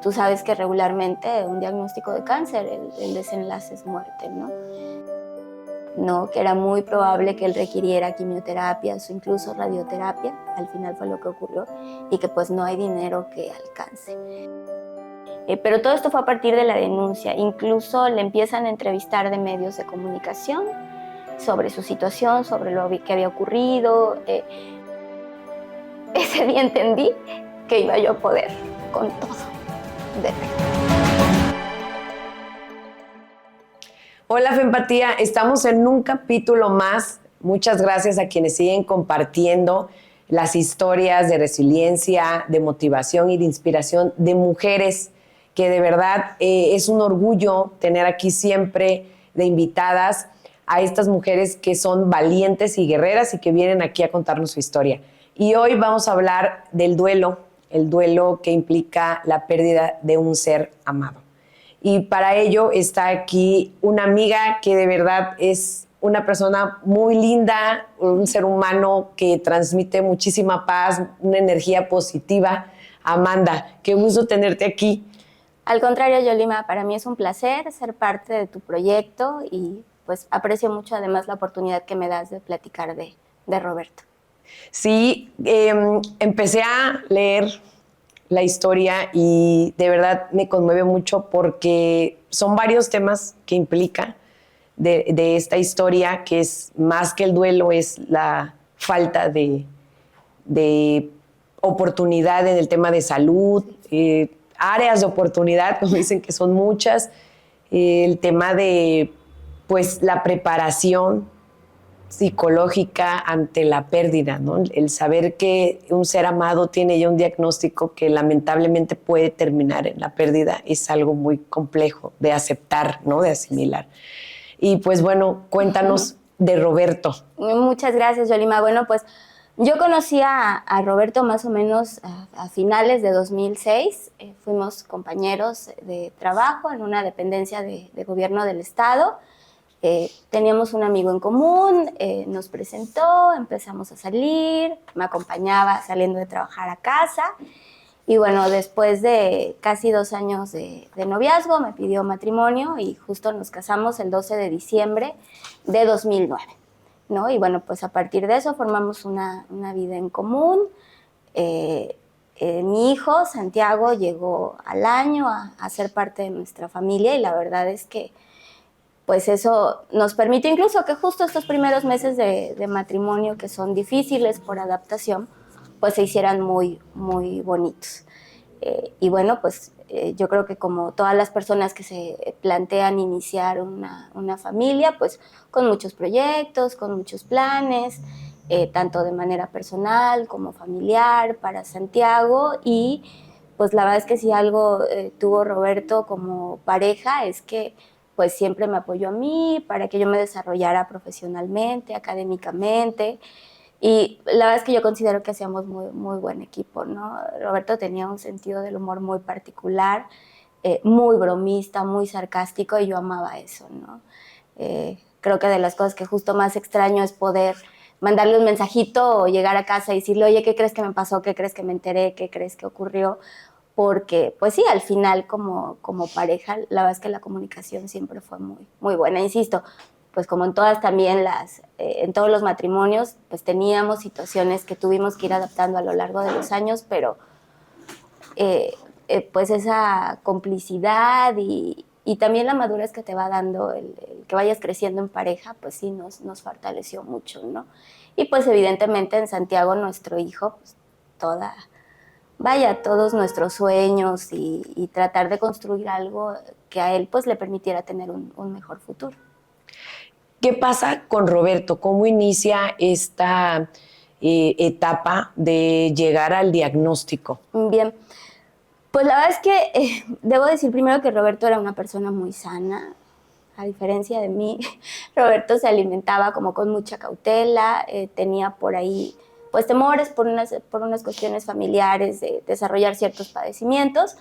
Tú sabes que regularmente un diagnóstico de cáncer, el desenlace es muerte, ¿no? No, que era muy probable que él requiriera quimioterapias o incluso radioterapia, al final fue lo que ocurrió, y que pues no hay dinero que alcance. Pero todo esto fue a partir de la denuncia, incluso le empiezan a entrevistar de medios de comunicación sobre su situación, sobre lo que había ocurrido. Ese día entendí que iba yo a poder con todo de él. Hola Fempatía, estamos en un capítulo más. Muchas gracias a quienes siguen compartiendo las historias de resiliencia, de motivación y de inspiración de mujeres, que de verdad es un orgullo tener aquí siempre de invitadas a estas mujeres que son valientes y guerreras y que vienen aquí a contarnos su historia. Y hoy vamos a hablar del duelo, el duelo que implica la pérdida de un ser amado. Y para ello está aquí una amiga que de verdad es una persona muy linda, un ser humano que transmite muchísima paz, una energía positiva. Amanda, qué gusto tenerte aquí. Al contrario, Yolima, para mí es un placer ser parte de tu proyecto y pues aprecio mucho además la oportunidad que me das de platicar de Roberto. Sí, empecé a leer la historia y de verdad me conmueve mucho porque son varios temas que implica de esta historia, que es más que el duelo, es la falta de oportunidad en el tema de salud, áreas de oportunidad, como dicen que son muchas, el tema de pues la preparación psicológica ante la pérdida, ¿no? El saber que un ser amado tiene ya un diagnóstico que lamentablemente puede terminar en la pérdida es algo muy complejo de aceptar, ¿no? De asimilar. Y pues bueno, cuéntanos de Roberto. Muchas gracias, Yolima. Bueno, pues yo conocí a Roberto más o menos a finales de 2006. Fuimos compañeros de trabajo en una dependencia de gobierno del estado. Teníamos un amigo en común, nos presentó, empezamos a salir, me acompañaba saliendo de trabajar a casa y bueno, después de casi 2 años de noviazgo me pidió matrimonio y justo nos casamos el 12 de diciembre de 2009, ¿no? Y bueno, pues a partir de eso formamos una vida en común. Mi hijo, Santiago, llegó al año a ser parte de nuestra familia y la verdad es que pues eso nos permite incluso que justo estos primeros meses de matrimonio, que son difíciles por adaptación, pues se hicieran muy, muy bonitos. Y bueno, pues yo creo que como todas las personas que se plantean iniciar una familia, pues con muchos proyectos, con muchos planes, tanto de manera personal como familiar para Santiago. Y pues la verdad es que si algo tuvo Roberto como pareja es que pues siempre me apoyó a mí para que yo me desarrollara profesionalmente, académicamente. Y la verdad es que yo considero que hacíamos muy, muy buen equipo, ¿no? Roberto tenía un sentido del humor muy particular, muy bromista, muy sarcástico, y yo amaba eso, ¿no? Creo que de las cosas que justo más extraño es poder mandarle un mensajito o llegar a casa y decirle, oye, ¿qué crees que me pasó? ¿Qué crees que me enteré? ¿Qué crees que ocurrió? Porque, pues sí, al final como pareja, la verdad es que la comunicación siempre fue muy, muy buena. Insisto, pues como en todas también en todos los matrimonios, pues teníamos situaciones que tuvimos que ir adaptando a lo largo de los años, pero pues esa complicidad y también la madurez que te va dando el que vayas creciendo en pareja, pues sí nos fortaleció mucho, ¿no? Y pues evidentemente en Santiago, nuestro hijo, pues todos nuestros sueños y tratar de construir algo que a él pues le permitiera tener un mejor futuro. ¿Qué pasa con Roberto? ¿Cómo inicia esta etapa de llegar al diagnóstico? Bien, pues la verdad es que debo decir primero que Roberto era una persona muy sana. A diferencia de mí, Roberto se alimentaba como con mucha cautela, tenía por ahí pues temores por unas cuestiones familiares de desarrollar ciertos padecimientos,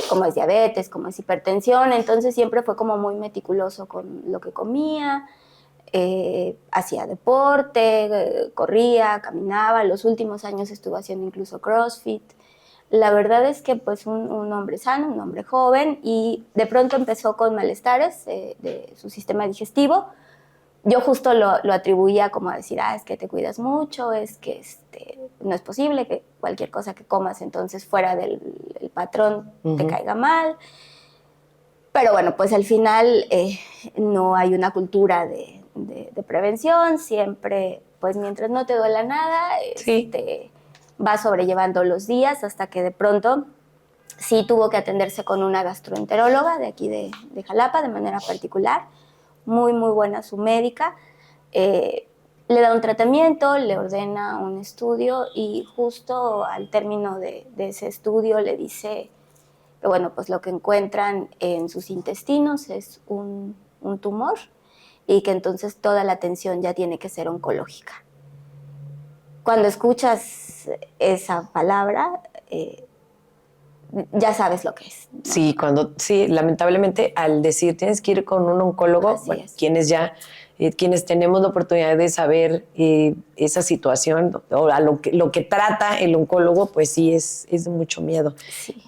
como es diabetes, como es hipertensión. Entonces siempre fue como muy meticuloso con lo que comía, hacía deporte, corría, caminaba. Los últimos años estuvo haciendo incluso CrossFit. La verdad es que pues un hombre sano, un hombre joven, y de pronto empezó con malestares de su sistema digestivo. Yo justo lo atribuía como a decir, es que te cuidas mucho, es que no es posible que cualquier cosa que comas entonces fuera del el patrón te caiga mal. Pero bueno, pues al final no hay una cultura de prevención, siempre, pues mientras no te duela nada, Sí. vas sobrellevando los días hasta que de pronto sí tuvo que atenderse con una gastroenteróloga de aquí de Jalapa de manera particular, muy, muy buena su médica. Le da un tratamiento, le ordena un estudio y justo al término de ese estudio le dice que, bueno, pues lo que encuentran en sus intestinos es un tumor y que entonces toda la atención ya tiene que ser oncológica. Cuando escuchas esa palabra, ya sabes lo que es, ¿no? Sí, lamentablemente al decir tienes que ir con un oncólogo, bueno, quienes tenemos la oportunidad de saber esa situación o a lo que trata el oncólogo, pues sí es de mucho miedo. Sí.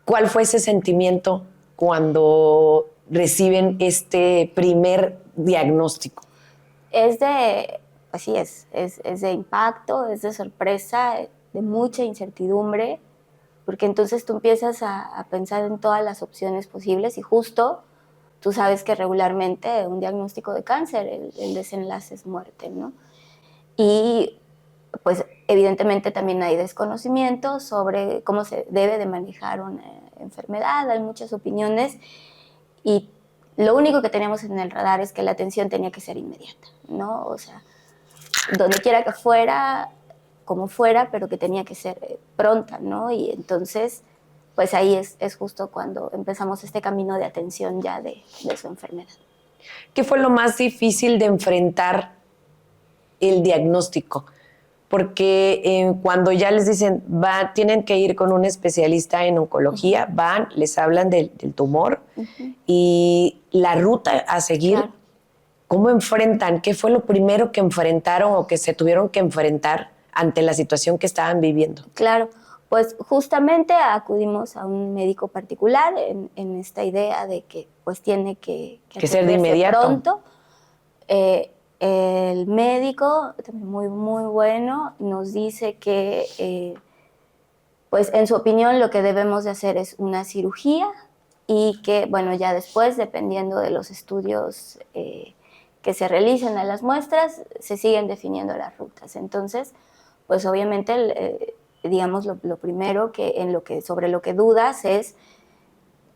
¿Cuál fue ese sentimiento cuando reciben este primer diagnóstico? Pues sí, es de impacto, es de sorpresa, de mucha incertidumbre, porque entonces tú empiezas a pensar en todas las opciones posibles y justo tú sabes que regularmente un diagnóstico de cáncer, el desenlace es muerte, ¿no? Y pues evidentemente también hay desconocimiento sobre cómo se debe de manejar una enfermedad, hay muchas opiniones y lo único que teníamos en el radar es que la atención tenía que ser inmediata, ¿no? O sea, donde quiera que fuera, como fuera, pero que tenía que ser pronta, ¿no? Y entonces, pues ahí es justo cuando empezamos este camino de atención ya de su enfermedad. ¿Qué fue lo más difícil de enfrentar el diagnóstico? Porque cuando ya les dicen, tienen que ir con un especialista en oncología, van, les hablan del tumor y la ruta a seguir, Claro. ¿cómo enfrentan? ¿Qué fue lo primero que enfrentaron o que se tuvieron que enfrentar ante la situación que estaban viviendo? Claro, pues justamente acudimos a un médico particular en esta idea de que pues tiene que ser de atenderse inmediato. pronto. El médico, también muy, muy bueno, nos dice que pues en su opinión lo que debemos de hacer es una cirugía y que, bueno, ya después, dependiendo de los estudios que se realicen a las muestras, se siguen definiendo las rutas. Entonces, pues obviamente, digamos, lo primero sobre lo que dudas es,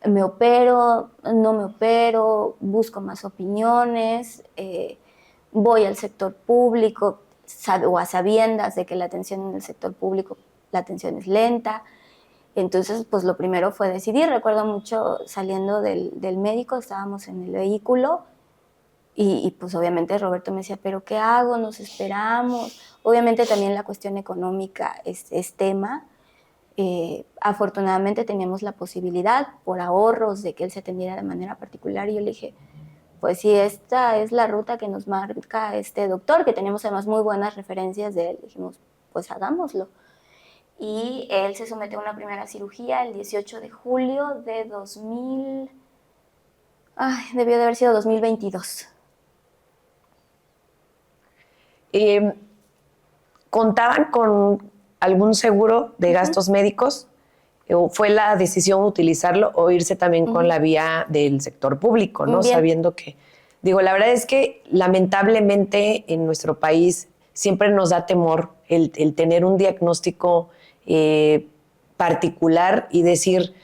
¿me opero? ¿No me opero? ¿Busco más opiniones? ¿Voy al sector público o a sabiendas de que la atención en el sector público, la atención es lenta? Entonces, pues lo primero fue decidir. Recuerdo mucho saliendo del médico, estábamos en el vehículo y pues obviamente Roberto me decía, ¿pero qué hago? ¿Nos esperamos? Obviamente también la cuestión económica es tema. Afortunadamente teníamos la posibilidad, por ahorros, de que él se atendiera de manera particular y yo le dije, pues si esta es la ruta que nos marca este doctor, que tenemos además muy buenas referencias de él, dijimos, pues hagámoslo. Y él se sometió a una primera cirugía el 18 de julio de 2000, debió de haber sido 2022. ¿Contaban con algún seguro de gastos médicos? ¿O fue la decisión utilizarlo o irse también con la vía del sector público, ¿no? Bien. Sabiendo que, la verdad es que lamentablemente en nuestro país siempre nos da temor el tener un diagnóstico particular y decir,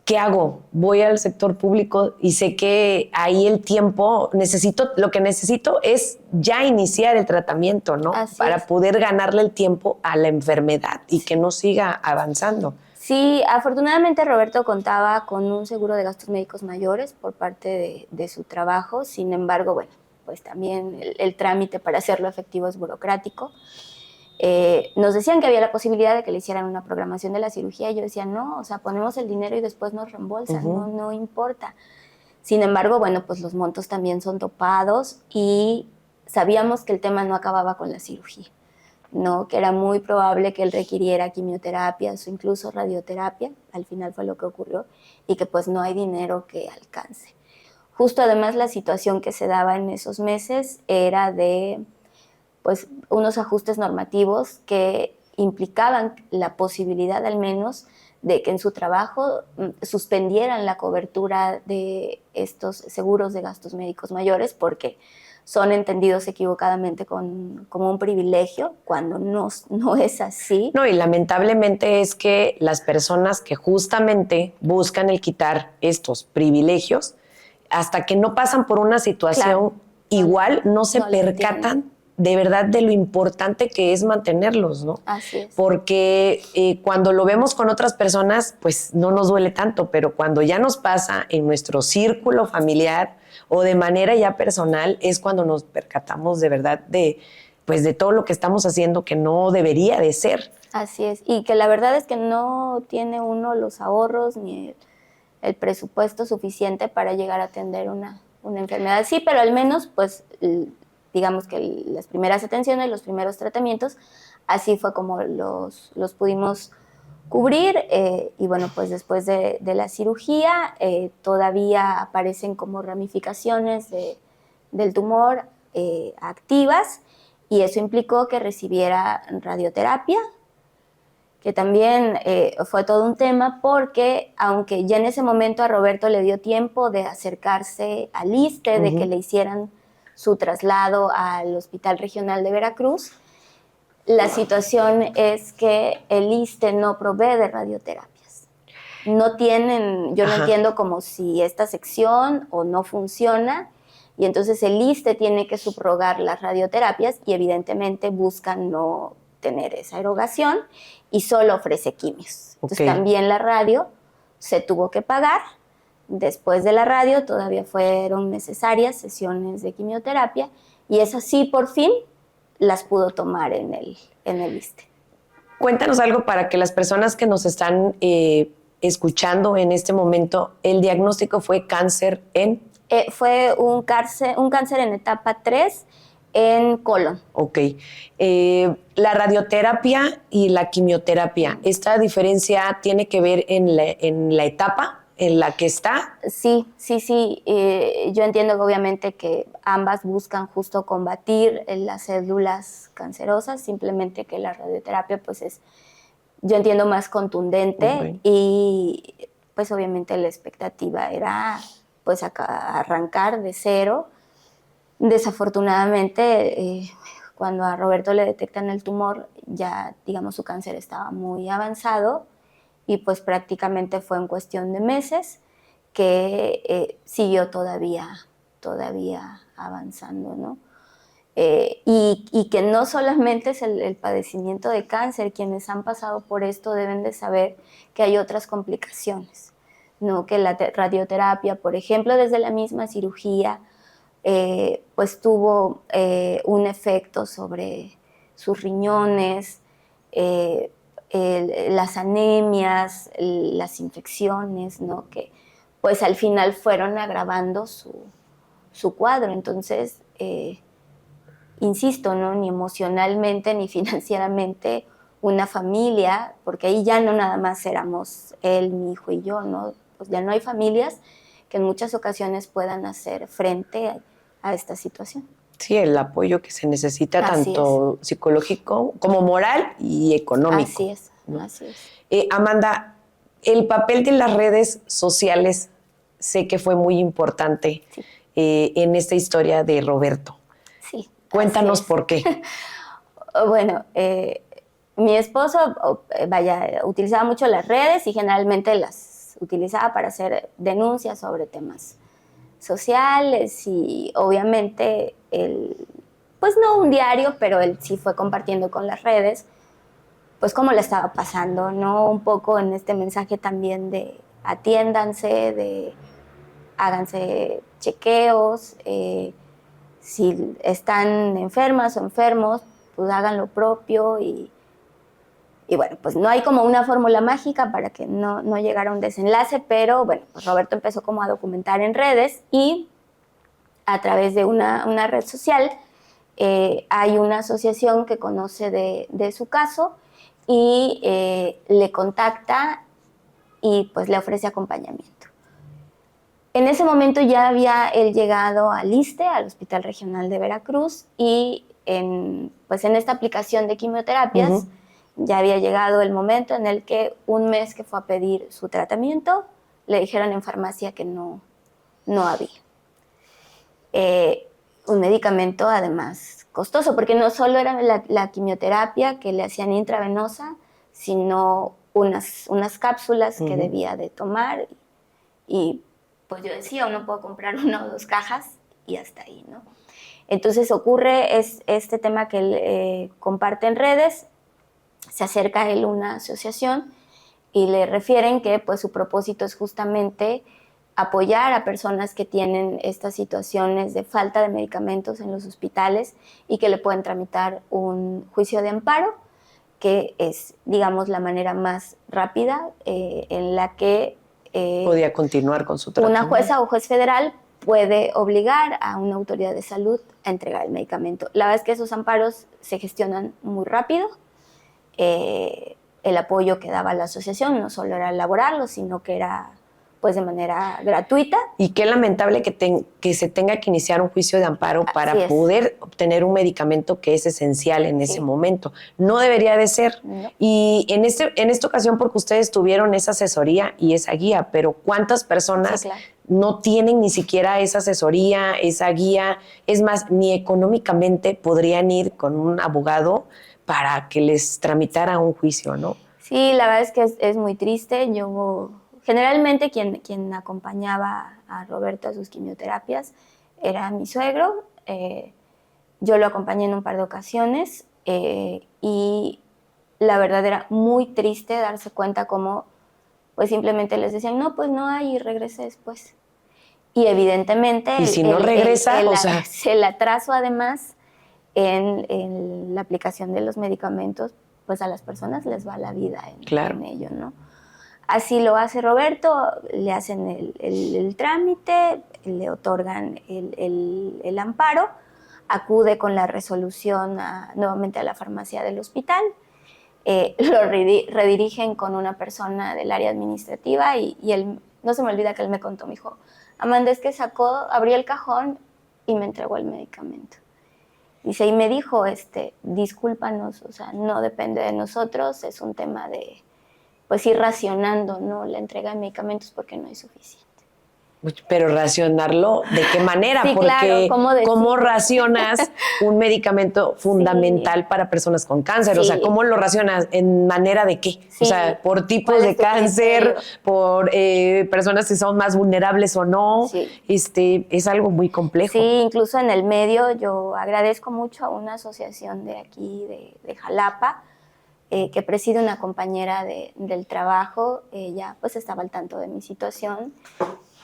¿qué hago? Voy al sector público y sé que ahí el tiempo, lo que necesito es ya iniciar el tratamiento, ¿no? Así para es. poder ganarle el tiempo a la enfermedad y que no siga avanzando. Sí, afortunadamente Roberto contaba con un seguro de gastos médicos mayores por parte de su trabajo. Sin embargo, bueno, pues también el trámite para hacerlo efectivo es burocrático. Nos decían que había la posibilidad de que le hicieran una programación de la cirugía y yo decía, no, o sea, ponemos el dinero y después nos reembolsan, no importa. Sin embargo, bueno, pues los montos también son topados y sabíamos que el tema no acababa con la cirugía. ¿no? Que era muy probable que él requiriera quimioterapias o incluso radioterapia, al final fue lo que ocurrió, y que pues no hay dinero que alcance. Justo además la situación que se daba en esos meses era de pues unos ajustes normativos que implicaban la posibilidad al menos de que en su trabajo suspendieran la cobertura de estos seguros de gastos médicos mayores porque son entendidos equivocadamente como un privilegio cuando no es así. No, y lamentablemente es que las personas que justamente buscan el quitar estos privilegios, hasta que no pasan por una situación Claro, igual, no se no lo percatan entienden. de verdad de lo importante que es mantenerlos, ¿no? Así es. Porque cuando lo vemos con otras personas, pues no nos duele tanto, pero cuando ya nos pasa en nuestro círculo familiar o de manera ya personal, es cuando nos percatamos de verdad pues de todo lo que estamos haciendo que no debería de ser. Así es. Y que la verdad es que no tiene uno los ahorros ni el presupuesto suficiente para llegar a atender una enfermedad. Sí, pero al menos, pues, digamos que las primeras atenciones, los primeros tratamientos, así fue como los pudimos cubrir. Y bueno, pues después de la cirugía todavía aparecen como ramificaciones del tumor activas y eso implicó que recibiera radioterapia, que también fue todo un tema porque aunque ya en ese momento a Roberto le dio tiempo de acercarse al ISSSTE, de que le hicieran su traslado al Hospital Regional de Veracruz, la situación es que el ISSSTE no provee de radioterapias. No tienen, yo no entiendo como si esta sección o no funciona, y entonces el ISSSTE tiene que subrogar las radioterapias y evidentemente buscan no tener esa erogación y solo ofrece quimios. Entonces también la radio se tuvo que pagar. Después de la radio todavía fueron necesarias sesiones de quimioterapia y esas sí por fin las pudo tomar en el ISSSTE. Cuéntanos algo para que las personas que nos están escuchando en este momento, el diagnóstico fue cáncer en... Fue un cáncer en etapa 3 en colon. Ok. La radioterapia y la quimioterapia, ¿esta diferencia tiene que ver en la etapa en la que está? Sí. Yo entiendo que obviamente que ambas buscan justo combatir las células cancerosas, simplemente que la radioterapia pues es, yo entiendo, más contundente y pues obviamente la expectativa era pues arrancar de cero. Desafortunadamente, cuando a Roberto le detectan el tumor, ya, digamos, su cáncer estaba muy avanzado y pues prácticamente fue en cuestión de meses que siguió todavía avanzando, ¿no? Y que no solamente es el padecimiento de cáncer, quienes han pasado por esto deben de saber que hay otras complicaciones, ¿no? Que la radioterapia, por ejemplo, desde la misma cirugía, pues tuvo un efecto sobre sus riñones, las anemias, las infecciones, ¿no? Que pues al final fueron agravando su cuadro. Entonces, insisto, ¿no? Ni emocionalmente ni financieramente una familia, porque ahí ya no nada más éramos él, mi hijo y yo, ¿no? Pues ya no hay familias que en muchas ocasiones puedan hacer frente a esta situación. Sí, el apoyo que se necesita, tanto psicológico como moral y económico. Así es, ¿no? así es. Amanda, el papel de las redes sociales sé que fue muy importante en esta historia de Roberto. Sí. Cuéntanos por qué. Bueno, mi esposo, utilizaba mucho las redes y generalmente las utilizaba para hacer denuncias sobre temas sociales y obviamente pues no un diario, pero él sí fue compartiendo con las redes, pues cómo le estaba pasando, ¿no? Un poco en este mensaje también de atiéndanse, de háganse chequeos, si están enfermas o enfermos, pues hagan lo propio y bueno, pues no hay como una fórmula mágica para que no llegara a un desenlace, pero bueno, pues Roberto empezó como a documentar en redes y a través de una red social hay una asociación que conoce de su caso y le contacta y pues le ofrece acompañamiento. En ese momento ya había él llegado al ISSSTE, al Hospital Regional de Veracruz, y pues en esta aplicación de quimioterapias ya había llegado el momento en el que un mes que fue a pedir su tratamiento, le dijeron en farmacia que no había. Un medicamento además costoso, porque no solo era la quimioterapia que le hacían intravenosa, sino unas cápsulas que debía de tomar, y pues yo decía, uno puede comprar 1 o 2 cajas y hasta ahí, ¿no? Entonces ocurre este tema que él comparte en redes, se acerca a él una asociación y le refieren que pues su propósito es justamente apoyar a personas que tienen estas situaciones de falta de medicamentos en los hospitales y que le pueden tramitar un juicio de amparo, que es, digamos, la manera más rápida en la que podía continuar con su tratamiento. Una jueza o juez federal puede obligar a una autoridad de salud a entregar el medicamento. La verdad es que esos amparos se gestionan muy rápido. El apoyo que daba la asociación no solo era elaborarlo, sino que era pues de manera gratuita. Y qué lamentable que se tenga que iniciar un juicio de amparo para poder obtener un medicamento que es esencial en ese momento. No debería de ser. No. Y en esta ocasión, porque ustedes tuvieron esa asesoría y esa guía, pero ¿cuántas personas no tienen ni siquiera esa asesoría, esa guía? Es más, ni económicamente podrían ir con un abogado para que les tramitara un juicio, ¿no? Sí, la verdad es que es muy triste. Yo generalmente quien acompañaba a Roberto a sus quimioterapias era mi suegro. Yo lo acompañé en un par de ocasiones y la verdad era muy triste darse cuenta cómo pues simplemente les decían, no, pues no hay y regrese después. Y evidentemente y si no regresa, el atraso además en la aplicación de los medicamentos, pues a las personas les va la vida en ello, ¿no? Así lo hace Roberto, le hacen el trámite, le otorgan el amparo, acude con la resolución nuevamente a la farmacia del hospital, lo redirigen con una persona del área administrativa y él, no se me olvida que él me contó, me dijo, Amanda, es que abrió el cajón y me entregó el medicamento. Dice, y me dijo, discúlpanos, o sea, no depende de nosotros, es un tema de, pues, ir racionando, ¿no?, la entrega de medicamentos porque no hay suficiente. Pero racionarlo, ¿de qué manera? Sí, porque claro, ¿cómo racionas un medicamento fundamental para personas con cáncer? O sea, ¿cómo lo racionas? ¿En manera de qué? O sea, por tipos de cáncer, por personas que son más vulnerables o no. Es algo muy complejo. Sí, incluso en el medio yo agradezco mucho a una asociación de aquí, de Jalapa, que preside una compañera del trabajo. Ella pues estaba al tanto de mi situación.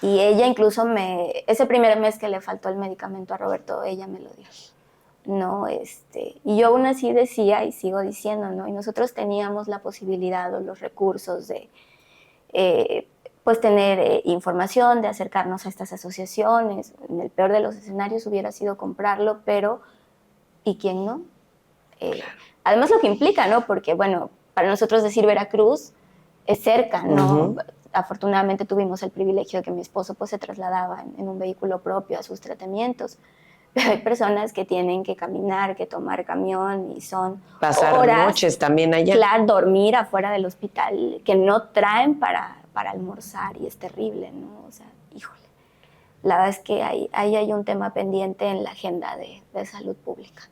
Y ella incluso ese primer mes que le faltó el medicamento a Roberto, ella me lo dio, ¿no? Y yo aún así decía y sigo diciendo, ¿no? Y nosotros teníamos la posibilidad o los recursos de, pues, tener información, de acercarnos a estas asociaciones. En el peor de los escenarios hubiera sido comprarlo, pero ¿y quién no? Además lo que implica, ¿no? Porque, bueno, para nosotros decir Veracruz es cerca, ¿no? Afortunadamente tuvimos el privilegio de que mi esposo pues se trasladaba en un vehículo propio a sus tratamientos, pero hay personas que tienen que caminar, que tomar camión y son pasar horas, noches también allá. Claro, dormir afuera del hospital, que no traen para almorzar y es terrible, ¿no? O sea, híjole. La verdad es que ahí hay un tema pendiente en la agenda de salud pública.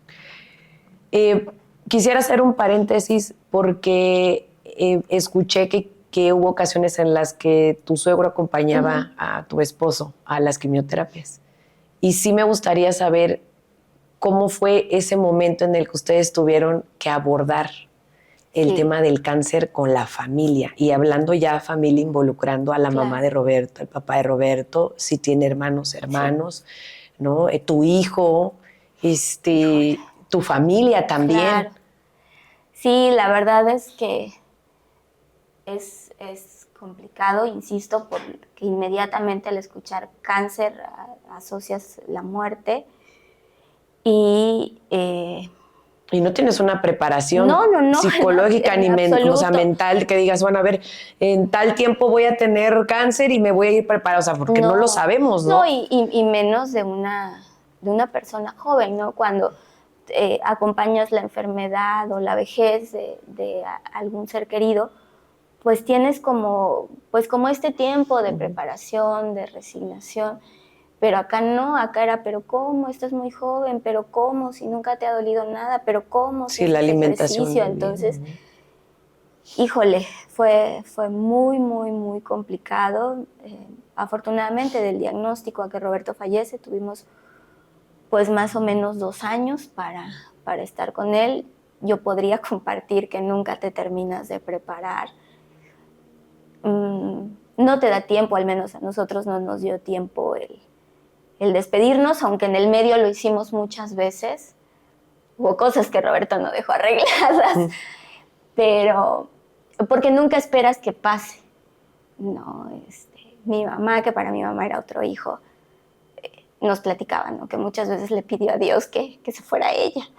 Quisiera hacer un paréntesis porque escuché que hubo ocasiones en las que tu suegro acompañaba a tu esposo a las quimioterapias. Y sí me gustaría saber cómo fue ese momento en el que ustedes tuvieron que abordar el tema del cáncer con la familia. Y hablando ya familia, involucrando a la mamá de Roberto, el papá de Roberto, si tiene hermanos, ¿no? Tu hijo, tu familia también. Claro. Sí, la verdad es que es complicado, insisto, porque inmediatamente al escuchar cáncer asocias la muerte. Y y no tienes una preparación no, psicológica en ni o sea, mental que digas, bueno, a ver, en tal tiempo voy a tener cáncer y me voy a ir preparada, o sea, porque no lo sabemos, ¿no? No, y menos de una persona joven, ¿no? Cuando acompañas la enfermedad o la vejez de algún ser querido, pues tienes como este tiempo de preparación, de resignación. Pero acá no, acá era, pero ¿cómo? Estás muy joven, pero ¿cómo? Si nunca te ha dolido nada, pero ¿cómo? Si Sí, la haces alimentación. ejercicio. Entonces, híjole, fue muy, muy, muy complicado. Afortunadamente, del diagnóstico a que Roberto fallece, tuvimos pues más o menos 2 años para estar con él. Yo podría compartir que nunca te terminas de preparar. No te da tiempo, al menos a nosotros no nos dio tiempo el despedirnos, aunque en el medio lo hicimos muchas veces. Hubo cosas que Roberto no dejó arregladas, pero porque nunca esperas que pase. No, mi mamá, que para mi mamá era otro hijo, nos platicaba, ¿no? Que muchas veces le pidió a Dios que se fuera ella,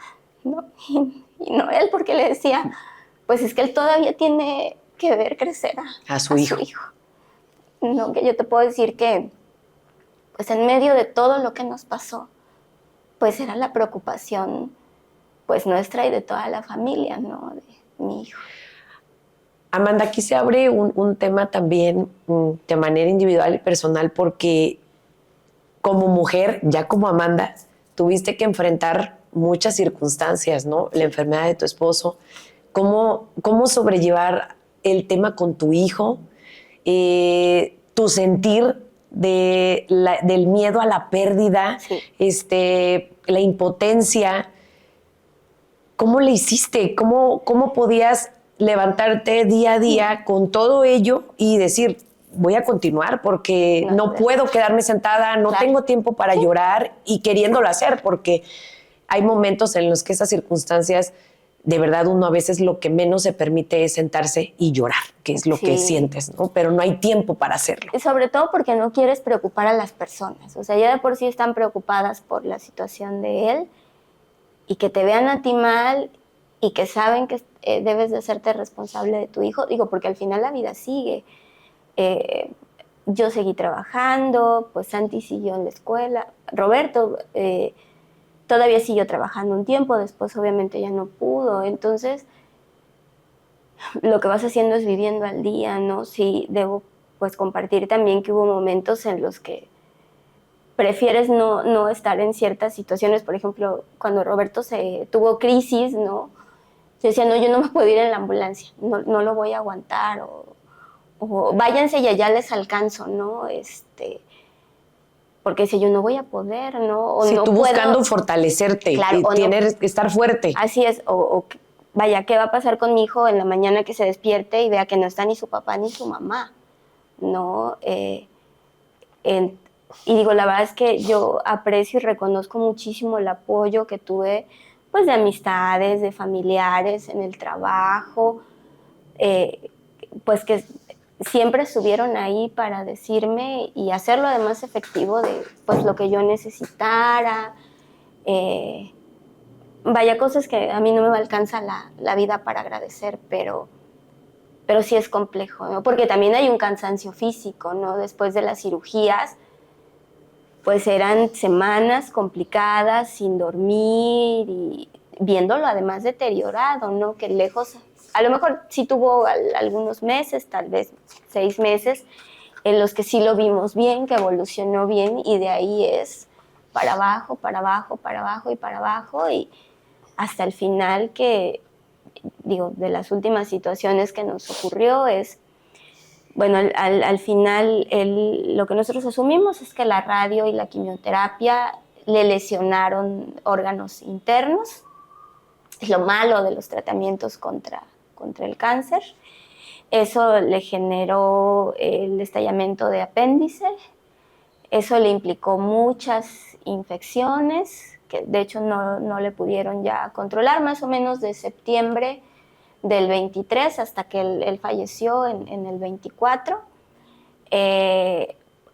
¿no? Y no él, porque le decía, pues es que él todavía tiene que ver crecer a su hijo. No, que yo te puedo decir que, pues en medio de todo lo que nos pasó, pues era la preocupación, pues nuestra y de toda la familia, ¿no? De mi hijo. Amanda, aquí se abre un tema también de manera individual y personal, porque como mujer, ya como Amanda, tuviste que enfrentar muchas circunstancias, ¿no? La enfermedad de tu esposo, cómo sobrellevar el tema con tu hijo, tu sentir del miedo a la pérdida, sí. La impotencia. ¿Cómo le hiciste? ¿Cómo podías levantarte día a día con todo ello y decir, voy a continuar porque no puedo quedarme sentada, no tengo tiempo para llorar y queriéndolo hacer? Porque hay momentos en los que esas circunstancias, de verdad, uno a veces lo que menos se permite es sentarse y llorar, que es lo que sientes, ¿no? Pero no hay tiempo para hacerlo. Y sobre todo porque no quieres preocupar a las personas. O sea, ya de por sí están preocupadas por la situación de él, y que te vean a ti mal y que saben que debes de hacerte responsable de tu hijo, digo, porque al final la vida sigue. Yo seguí trabajando, pues Santi siguió en la escuela, Roberto todavía siguió trabajando un tiempo, después obviamente ya no pudo, entonces lo que vas haciendo es viviendo al día, ¿no? Sí, debo pues compartir también que hubo momentos en los que prefieres no estar en ciertas situaciones. Por ejemplo, cuando Roberto tuvo crisis, ¿no? Yo decía, no, yo no me puedo ir en la ambulancia, no lo voy a aguantar, o váyanse y allá les alcanzo, ¿no? Porque si yo no voy a poder, ¿no? O sí, no tú puedo, buscando fortalecerte, claro, estar fuerte. Así es, vaya, ¿qué va a pasar con mi hijo en la mañana que se despierte y vea que no está ni su papá ni su mamá? ¿No? Y digo, la verdad es que yo aprecio y reconozco muchísimo el apoyo que tuve, pues de amistades, de familiares, en el trabajo, pues que siempre estuvieron ahí para decirme y hacerlo además efectivo de pues lo que yo necesitara. Vaya, cosas que a mí no me alcanza la vida para agradecer, pero sí es complejo, ¿no? Porque también hay un cansancio físico, ¿no? Después de las cirugías, pues eran semanas complicadas, sin dormir y viéndolo además deteriorado, ¿no? Que lejos, a lo mejor sí tuvo algunos meses, tal vez 6 meses, en los que sí lo vimos bien, que evolucionó bien, y de ahí es para abajo, para abajo, para abajo y para abajo, y hasta el final que, digo, de las últimas situaciones que nos ocurrió es, bueno, al final lo que nosotros asumimos es que la radio y la quimioterapia le lesionaron órganos internos. Es lo malo de los tratamientos contra el cáncer. Eso le generó el estallamiento de apéndice. Eso le implicó muchas infecciones que de hecho no le pudieron ya controlar, más o menos de septiembre del 23 hasta que él falleció en el 24.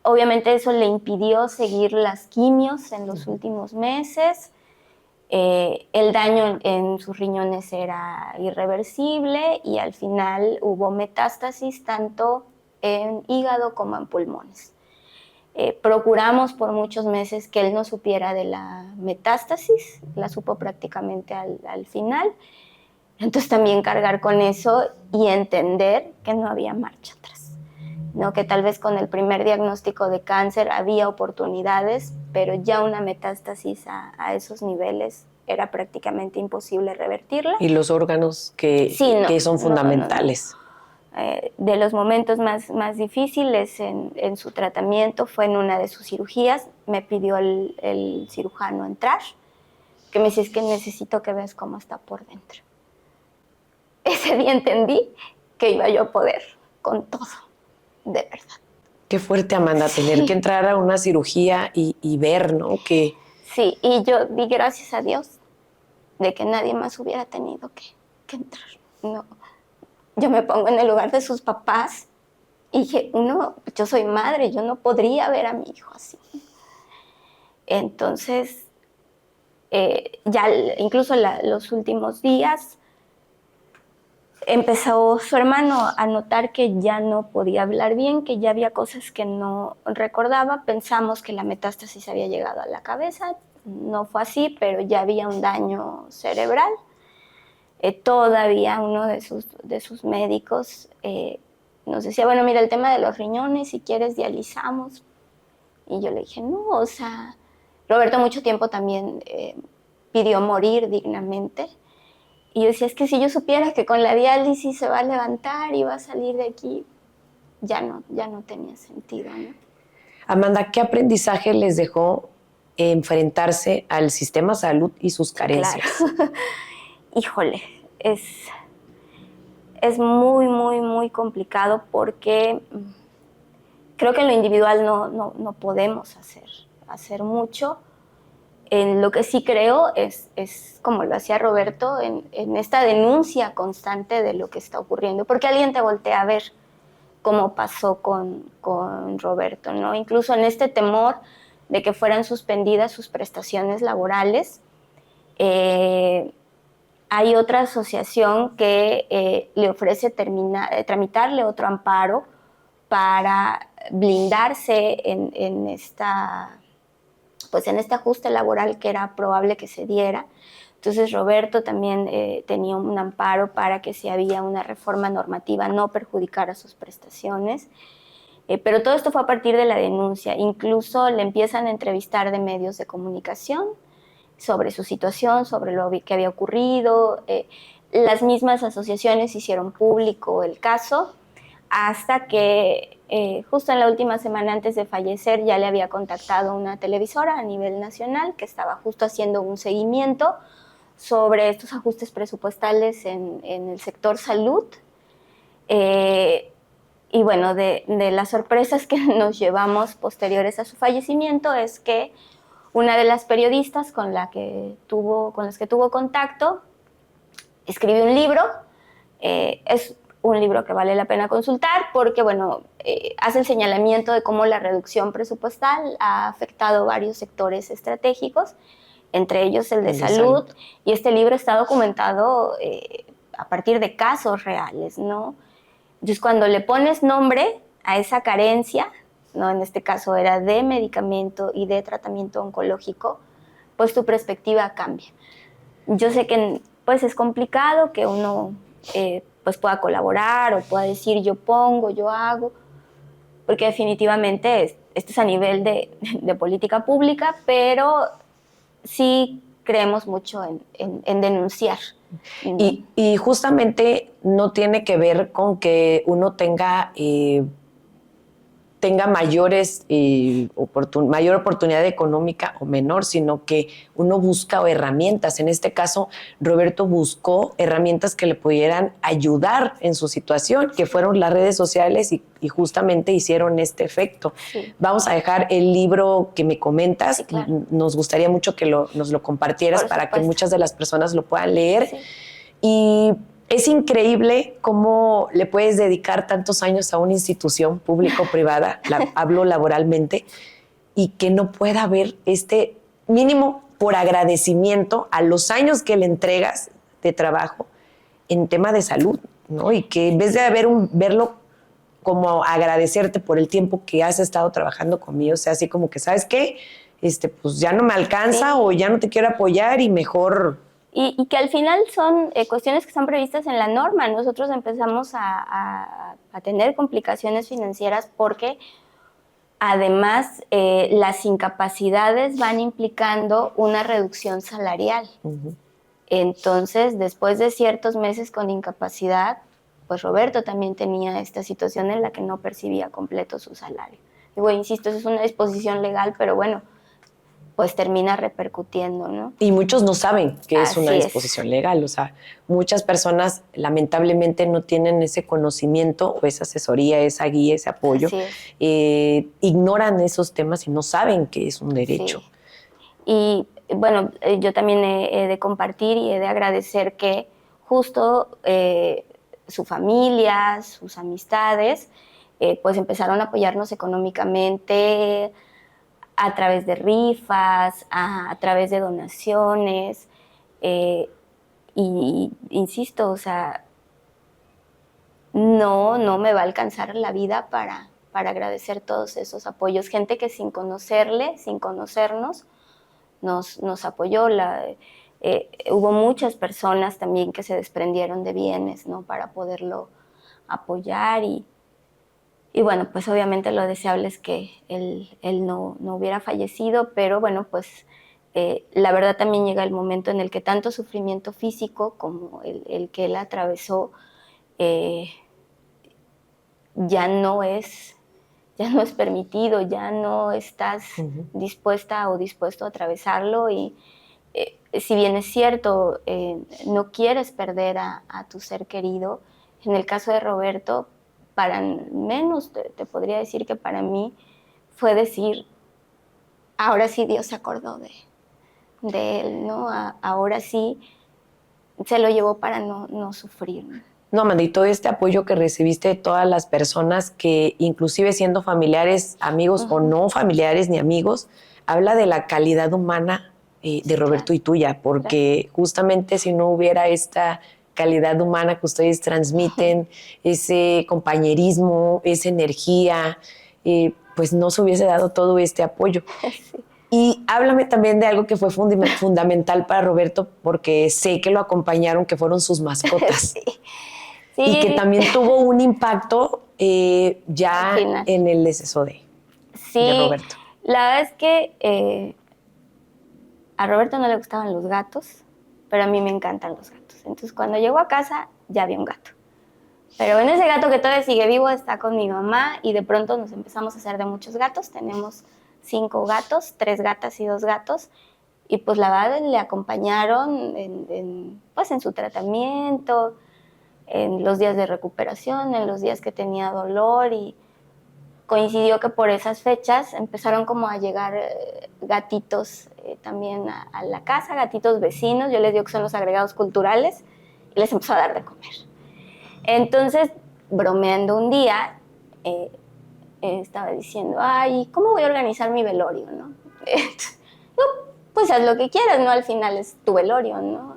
Obviamente eso le impidió seguir las quimios en los últimos meses. El daño en sus riñones era irreversible y al final hubo metástasis tanto en hígado como en pulmones. Procuramos por muchos meses que él no supiera de la metástasis, la supo prácticamente al final. Entonces también cargar con eso y entender que no había marcha atrás, ¿no? Que tal vez con el primer diagnóstico de cáncer había oportunidades, pero ya una metástasis a esos niveles era prácticamente imposible revertirla. Y los órganos que son fundamentales. De los momentos más difíciles en su tratamiento fue en una de sus cirugías. Me pidió el cirujano entrar, que me decía, es que necesito que veas cómo está por dentro. Ese día entendí que iba yo a poder con todo, de verdad. Qué fuerte, Amanda, tener que entrar a una cirugía y ver, ¿no? Que... Sí, y yo di gracias a Dios de que nadie más hubiera tenido que entrar. No. Yo me pongo en el lugar de sus papás y dije, yo soy madre, yo no podría ver a mi hijo así. Entonces, ya incluso los últimos días, empezó su hermano a notar que ya no podía hablar bien, que ya había cosas que no recordaba. Pensamos que la metástasis había llegado a la cabeza, no fue así, pero ya había un daño cerebral. Todavía uno de sus médicos nos decía, bueno, mira, el tema de los riñones, si quieres dializamos. Y yo le dije, no, o sea, Roberto mucho tiempo también pidió morir dignamente. Y yo decía, es que si yo supiera que con la diálisis se va a levantar y va a salir de aquí, ya no tenía sentido, ¿no? Amanda, ¿qué aprendizaje les dejó enfrentarse al sistema de salud y sus carencias? Claro. Híjole, es muy, muy, muy complicado porque creo que en lo individual no podemos hacer mucho. En lo que sí creo es como lo hacía Roberto, en esta denuncia constante de lo que está ocurriendo, porque alguien te voltea a ver, como pasó con Roberto, ¿no? Incluso en este temor de que fueran suspendidas sus prestaciones laborales, hay otra asociación que le ofrece tramitarle otro amparo para blindarse en este ajuste laboral que era probable que se diera. Entonces Roberto también tenía un amparo para que si había una reforma normativa no perjudicara sus prestaciones. Pero todo esto fue a partir de la denuncia. Incluso le empiezan a entrevistar de medios de comunicación sobre su situación, sobre lo que había ocurrido. Las mismas asociaciones hicieron público el caso hasta que justo en la última semana antes de fallecer ya le había contactado una televisora a nivel nacional que estaba justo haciendo un seguimiento sobre estos ajustes presupuestales en el sector salud. Y bueno, de las sorpresas que nos llevamos posteriores a su fallecimiento es que una de las periodistas con las que tuvo contacto escribió un libro. Es un libro que vale la pena consultar porque, bueno, hace el señalamiento de cómo la reducción presupuestal ha afectado varios sectores estratégicos, entre ellos el de salud. Y este libro está documentado a partir de casos reales, ¿no? Entonces, cuando le pones nombre a esa carencia, ¿no? En este caso era de medicamento y de tratamiento oncológico, pues tu perspectiva cambia. Yo sé que pues es complicado que uno pues pueda colaborar o pueda decir yo pongo, yo hago, porque definitivamente esto es a nivel de política pública, pero sí creemos mucho en denunciar. Y justamente no tiene que ver con que uno tenga mayores mayor oportunidad económica o menor, sino que uno busca herramientas. En este caso, Roberto buscó herramientas que le pudieran ayudar en su situación, que fueron las redes sociales y justamente hicieron este efecto. Sí. Vamos a dejar el libro que me comentas. Sí, claro. Nos gustaría mucho que nos lo compartieras para que muchas de las personas lo puedan leer. Sí. Y es increíble cómo le puedes dedicar tantos años a una institución público-privada, hablo laboralmente, y que no pueda haber este mínimo por agradecimiento a los años que le entregas de trabajo en tema de salud, ¿no? Y que en vez de verlo como agradecerte por el tiempo que has estado trabajando conmigo, o sea, así como que, ¿sabes qué? Pues ya no me alcanza Sí. o ya no te quiero apoyar y mejor... Y que al final son cuestiones que están previstas en la norma. Nosotros empezamos a tener complicaciones financieras porque además las incapacidades van implicando una reducción salarial. Uh-huh. Entonces, después de ciertos meses con incapacidad, pues Roberto también tenía esta situación en la que no percibía completo su salario. Digo, insisto, eso es una disposición legal, pero bueno, pues termina repercutiendo, ¿no? Y muchos no saben que es una Así disposición legal, o sea, muchas personas lamentablemente no tienen ese conocimiento o esa asesoría, esa guía, ese apoyo, Así es. ignoran esos temas y no saben que es un derecho. Sí. Y bueno, yo también he de compartir y he de agradecer que justo su familia, sus amistades, pues empezaron a apoyarnos económicamente a través de rifas, a través de donaciones. Y insisto, o sea, no me va a alcanzar la vida para agradecer todos esos apoyos. Gente que sin conocerle, sin conocernos, nos apoyó. Hubo muchas personas también que se desprendieron de bienes, ¿no? Para poderlo apoyar y bueno, pues obviamente lo deseable es que él no hubiera fallecido, pero bueno, pues la verdad también llega el momento en el que tanto sufrimiento físico como el que él atravesó ya no es permitido, ya no estás dispuesta o dispuesto a atravesarlo y si bien es cierto, no quieres perder a tu ser querido, en el caso de Roberto, para menos te podría decir que para mí fue decir, ahora sí Dios se acordó de él, ¿no? Ahora sí se lo llevó para no sufrir. No, Amanda, y todo este apoyo que recibiste de todas las personas que, inclusive siendo familiares, amigos o no familiares ni amigos, habla de la calidad humana de Roberto y tuya, porque justamente si no hubiera esta calidad humana que ustedes transmiten, ese compañerismo, esa energía, pues no se hubiese dado todo este apoyo. Sí. Y háblame también de algo que fue fundamental para Roberto, porque sé que lo acompañaron, que fueron sus mascotas. Sí. Sí. Y que también tuvo un impacto ya en el deceso de Roberto. La verdad es que a Roberto no le gustaban los gatos, pero a mí me encantan los gatos. Entonces cuando llegó a casa ya había un gato. Pero bueno, ese gato que todavía sigue vivo está con mi mamá y de pronto nos empezamos a hacer de muchos gatos. Tenemos 5 gatos, 3 gatas y 2 gatos. Y pues la verdad le acompañaron pues en su tratamiento, en los días de recuperación, en los días que tenía dolor y coincidió que por esas fechas empezaron como a llegar gatitos también a la casa, gatitos vecinos, yo les digo que son los agregados culturales y les empezó a dar de comer. Entonces, bromeando un día, estaba diciendo, ay, ¿cómo voy a organizar mi velorio, no? No, pues haz lo que quieras, ¿no? Al final es tu velorio, ¿no?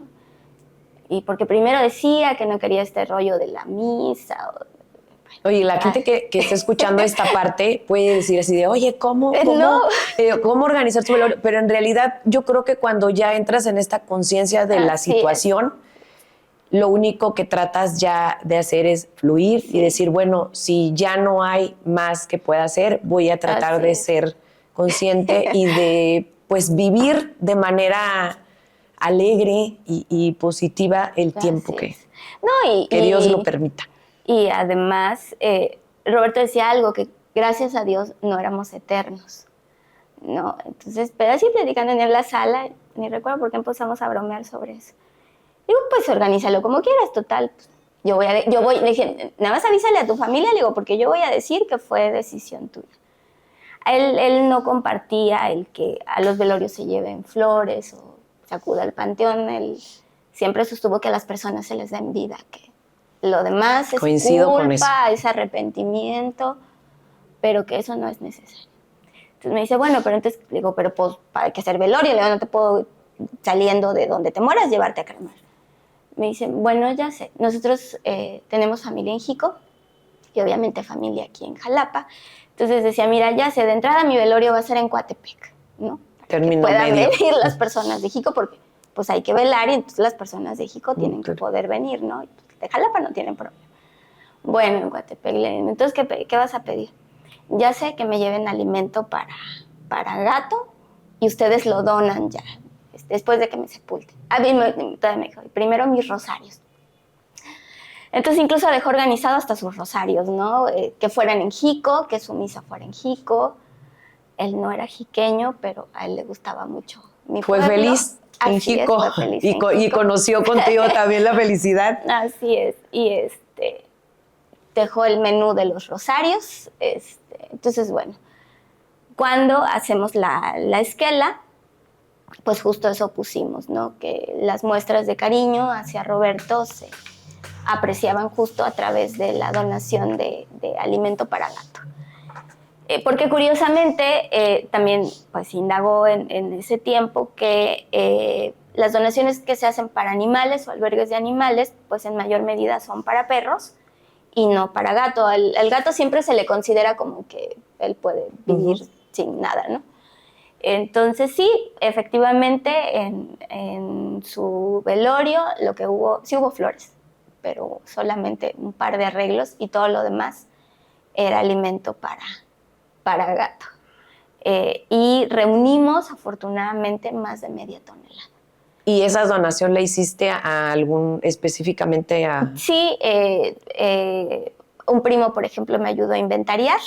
Y porque primero decía que no quería este rollo de la misa. Oye, la gente que está escuchando esta parte puede decir así de, oye, ¿cómo organizar tu velorio? Pero en realidad yo creo que cuando ya entras en esta conciencia de la situación, lo único que tratas ya de hacer es fluir y decir, bueno, si ya no hay más que pueda hacer, voy a tratar de ser consciente y de pues vivir de manera alegre y positiva el tiempo que Dios lo permita. Y además, Roberto decía algo, que gracias a Dios no éramos eternos, ¿no? Entonces, pero así platicando en la sala, ni recuerdo por qué empezamos a bromear sobre eso. Digo, pues organízalo como quieras, total. Yo voy, le dije, nada más avísale a tu familia, le digo, porque yo voy a decir que fue decisión tuya. Él no compartía el que a los velorios se lleven flores o se acuda al panteón. Él siempre sostuvo que a las personas se les da en vida, que lo demás es culpa, es arrepentimiento, pero que eso no es necesario. Entonces me dice, bueno, pero entonces, digo, pero pues, ¿para qué hacer velorio? Le digo, no te puedo saliendo de donde te mueras, llevarte a cremar. Me dicen, bueno, ya sé, nosotros tenemos familia en Jico y obviamente familia aquí en Jalapa. Entonces decía, mira, ya sé, de entrada mi velorio va a ser en Coatepec, ¿no? Término que puedan medio. venir las personas de Jico, porque pues hay que velar y entonces las personas de Jico tienen que poder venir, ¿no? Y de Jalapa no tienen problema. Bueno, en Coatepec, entonces, ¿qué vas a pedir? Ya sé que me lleven alimento para gato y ustedes lo donan ya, después de que me sepulten. A mí todavía me dijo, primero mis rosarios. Entonces incluso dejó organizado hasta sus rosarios, ¿no? Que fueran en Jico, que su misa fuera en Jico. Él no era jiqueño, pero a él le gustaba mucho mi Fue pueblo. feliz en Así Jico. fue feliz Y, en Jico. Y conoció contigo también la felicidad. Así es. Y dejó el menú de los rosarios. Entonces, bueno, cuando hacemos la esquela, pues justo eso pusimos, ¿no? Que las muestras de cariño hacia Roberto se apreciaban justo a través de la donación de alimento para gato. Porque curiosamente también pues indagó en ese tiempo que las donaciones que se hacen para animales o albergues de animales pues en mayor medida son para perros y no para gato. Al gato siempre se le considera como que él puede vivir sin nada, ¿no? Entonces sí, efectivamente en su velorio lo que hubo, sí hubo flores, pero solamente un par de arreglos y todo lo demás era alimento para gato. Y reunimos afortunadamente más de media tonelada. ¿Y esa donación la hiciste a algún específicamente a...? Sí, un primo, por ejemplo, me ayudó a inventariar.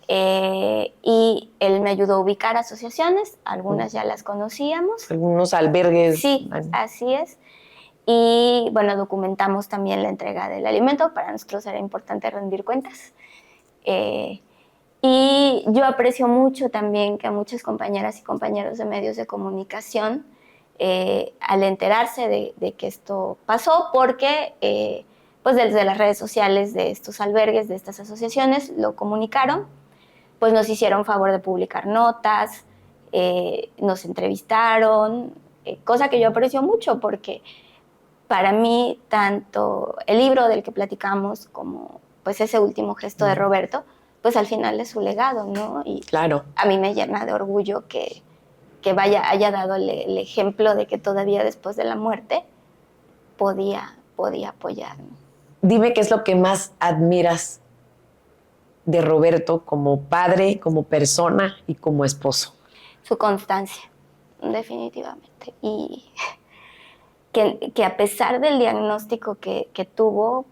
Y él me ayudó a ubicar asociaciones, algunas ya las conocíamos. Algunos albergues. Sí, así es. Y bueno, documentamos también la entrega del alimento, para nosotros era importante rendir cuentas. Y yo aprecio mucho también que a muchas compañeras y compañeros de medios de comunicación, al enterarse de que esto pasó, porque pues desde las redes sociales de estos albergues, de estas asociaciones, lo comunicaron, pues nos hicieron favor de publicar notas, nos entrevistaron, cosa que yo aprecio mucho porque para mí tanto el libro del que platicamos como pues ese último gesto de Roberto, pues al final es su legado, ¿no? Y claro. A mí me llena de orgullo que haya dado el ejemplo de que todavía después de la muerte podía apoyar, ¿no? Dime qué es lo que más admiras de Roberto como padre, como persona y como esposo. Su constancia, definitivamente. Y que a pesar del diagnóstico que tuvo,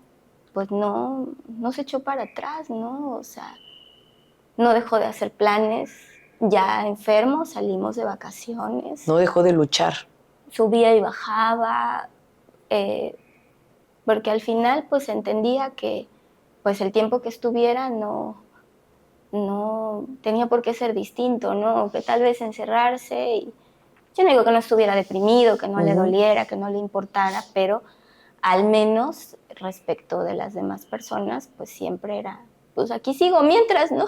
pues no se echó para atrás, ¿no? O sea, no dejó de hacer planes. Ya enfermo, salimos de vacaciones. No dejó de luchar. Subía y bajaba, porque al final pues entendía que pues el tiempo que estuviera no tenía por qué ser distinto, ¿no? Que tal vez encerrarse y yo no digo que no estuviera deprimido, que no le doliera, que no le importara, pero al menos respecto de las demás personas, pues siempre era, pues aquí sigo mientras, ¿no?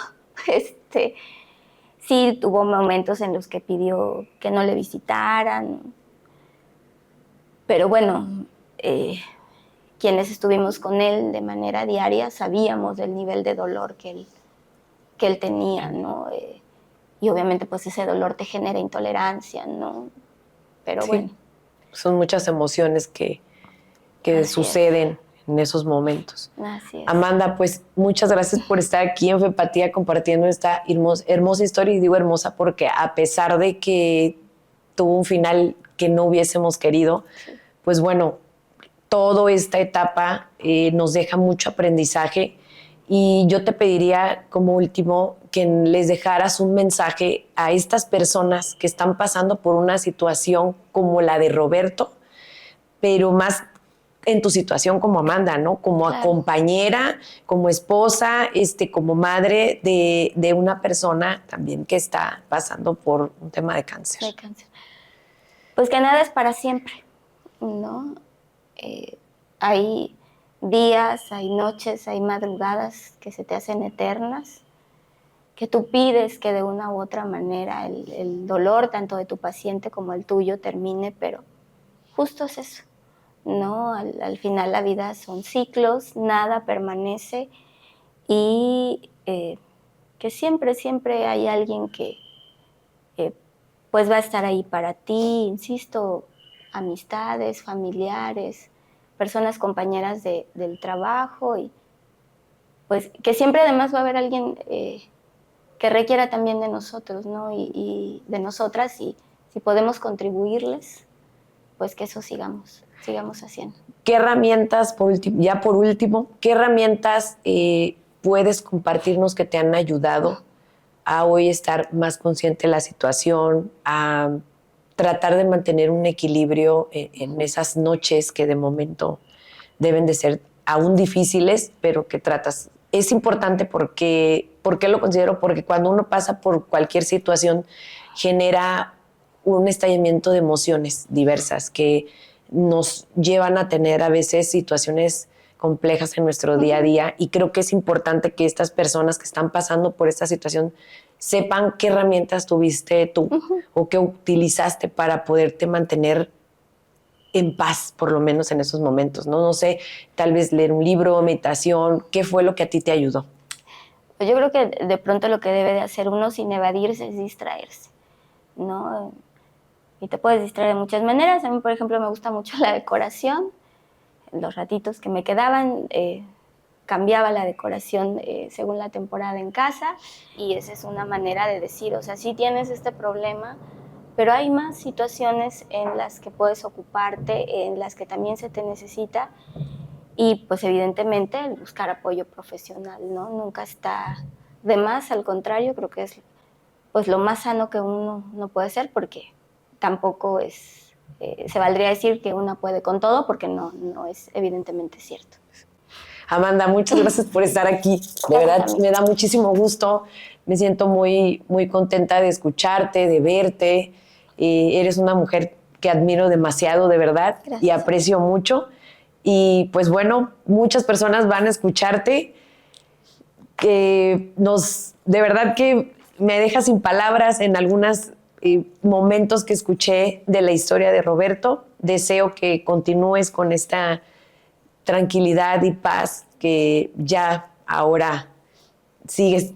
Sí tuvo momentos en los que pidió que no le visitaran, pero bueno, quienes estuvimos con él de manera diaria sabíamos del nivel de dolor que él tenía, ¿no? Y obviamente pues ese dolor te genera intolerancia, ¿no? Pero sí, bueno. Son muchas emociones que suceden en esos momentos. Así es. Amanda, pues muchas gracias por estar aquí en Fepatía compartiendo esta hermosa historia, y digo hermosa porque a pesar de que tuvo un final que no hubiésemos querido, pues bueno, toda esta etapa nos deja mucho aprendizaje, y yo te pediría como último que les dejaras un mensaje a estas personas que están pasando por una situación como la de Roberto, pero más en tu situación como Amanda, ¿no? Como compañera, como esposa, como madre de una persona también que está pasando por un tema de cáncer. De cáncer. Pues que nada es para siempre, ¿no? Hay días, hay noches, hay madrugadas que se te hacen eternas, que tú pides que de una u otra manera el dolor tanto de tu paciente como el tuyo termine, pero justo es eso, ¿no? Al final la vida son ciclos, nada permanece y que siempre, siempre hay alguien que pues va a estar ahí para ti, insisto, amistades, familiares, personas compañeras del trabajo y pues que siempre además va a haber alguien que requiera también de nosotros, ¿no? Y de nosotras y si podemos contribuirles, pues que eso sigamos haciendo. ¿Qué herramientas, ya por último, qué herramientas puedes compartirnos que te han ayudado a hoy estar más consciente de la situación, a tratar de mantener un equilibrio en esas noches que de momento deben de ser aún difíciles, pero que tratas? Es importante porque, ¿por qué lo considero? Porque cuando uno pasa por cualquier situación genera un estallamiento de emociones diversas que nos llevan a tener a veces situaciones complejas en nuestro día a día, y creo que es importante que estas personas que están pasando por esta situación sepan qué herramientas tuviste tú o qué utilizaste para poderte mantener en paz, por lo menos en esos momentos, ¿no? No sé, tal vez leer un libro, meditación, ¿qué fue lo que a ti te ayudó? Pues yo creo que de pronto lo que debe de hacer uno sin evadirse es distraerse, ¿no? Y te puedes distraer de muchas maneras. A mí, por ejemplo, me gusta mucho la decoración. En los ratitos que me quedaban, cambiaba la decoración según la temporada en casa, y esa es una manera de decir, o sea, sí tienes este problema, pero hay más situaciones en las que puedes ocuparte, en las que también se te necesita, y pues evidentemente el buscar apoyo profesional, ¿no? Nunca está de más, al contrario, creo que es pues lo más sano que uno no puede hacer, porque tampoco es, se valdría decir que una puede con todo, porque no es evidentemente cierto. Amanda, muchas gracias por estar aquí. De verdad, me da muchísimo gusto. Me siento muy, muy contenta de escucharte, de verte. Eres una mujer que admiro demasiado, de verdad, gracias, y aprecio mucho. Y pues bueno, muchas personas van a escucharte. De verdad que me deja sin palabras en algunos momentos que escuché de la historia de Roberto. Deseo que continúes con esta tranquilidad y paz que ya ahora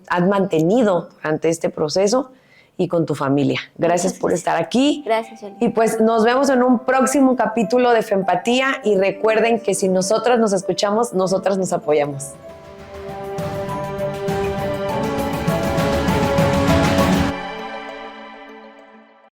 has mantenido ante este proceso, y con tu familia. Gracias por estar aquí. Gracias, Yoli. Y pues nos vemos en un próximo capítulo de Fempatía, y recuerden que si nosotras nos escuchamos, nosotras nos apoyamos.